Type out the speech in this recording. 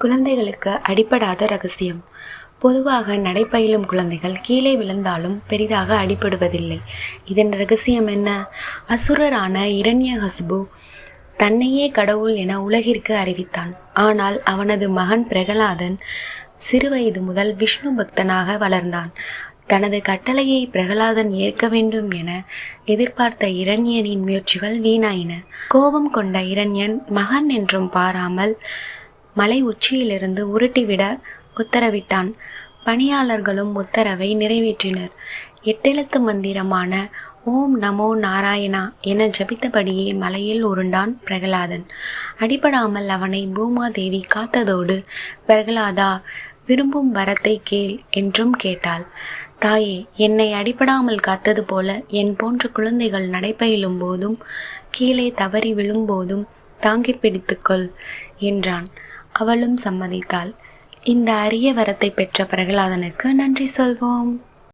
குழந்தைகளுக்கு அடிபடாத ரகசியம். பொதுவாக நடைபயிலும் குழந்தைகள் கீழே விழுந்தாலும் பெரிதாக அடிபடுவதில்லை. இதன் ரகசியம் என்ன? அசுரரான இரண்யகசிபு தன்னையே கடவுள் என உலகிற்கு அறிவித்தான். ஆனால் அவனது மகன் பிரகலாதன் சிறுவயது முதல் விஷ்ணு பக்தனாக வளர்ந்தான். தனது கட்டளையை பிரகலாதன் ஏற்க வேண்டும் என எதிர்பார்த்த இரண்யனின் முயற்சிகள் வீணாயின. கோபம் கொண்ட இரண்யன் மகன் என்றும் பாராமல் மலை உச்சியிலிருந்து உருட்டிவிட உத்தரவிட்டான். பணியாளர்களும் உத்தரவை நிறைவேற்றினர். 8 எழுத்து மந்திரமான ஓம் நமோ நாராயணா என ஜபித்தபடியே மலையில் உருண்டான் பிரகலாதன். அடிபடாமல் அவனை பூமாதேவி காத்ததோடு, பிரகலாதா, விரும்பும் வரத்தை கேள் என்றும் கேட்டாள். தாயே, என்னை அடிபடாமல் காத்தது போல என் போன்ற குழந்தைகள் நடைபயிலும் போதும் கீழே தவறி விழும்போதும் தாங்கி பிடித்துக்கொள் என்றான். அவளும் சம்மதித்தாள். இந்த அரிய வரத்தை பெற்ற பிரகலாதனுக்கு நன்றி சொல்வோம்.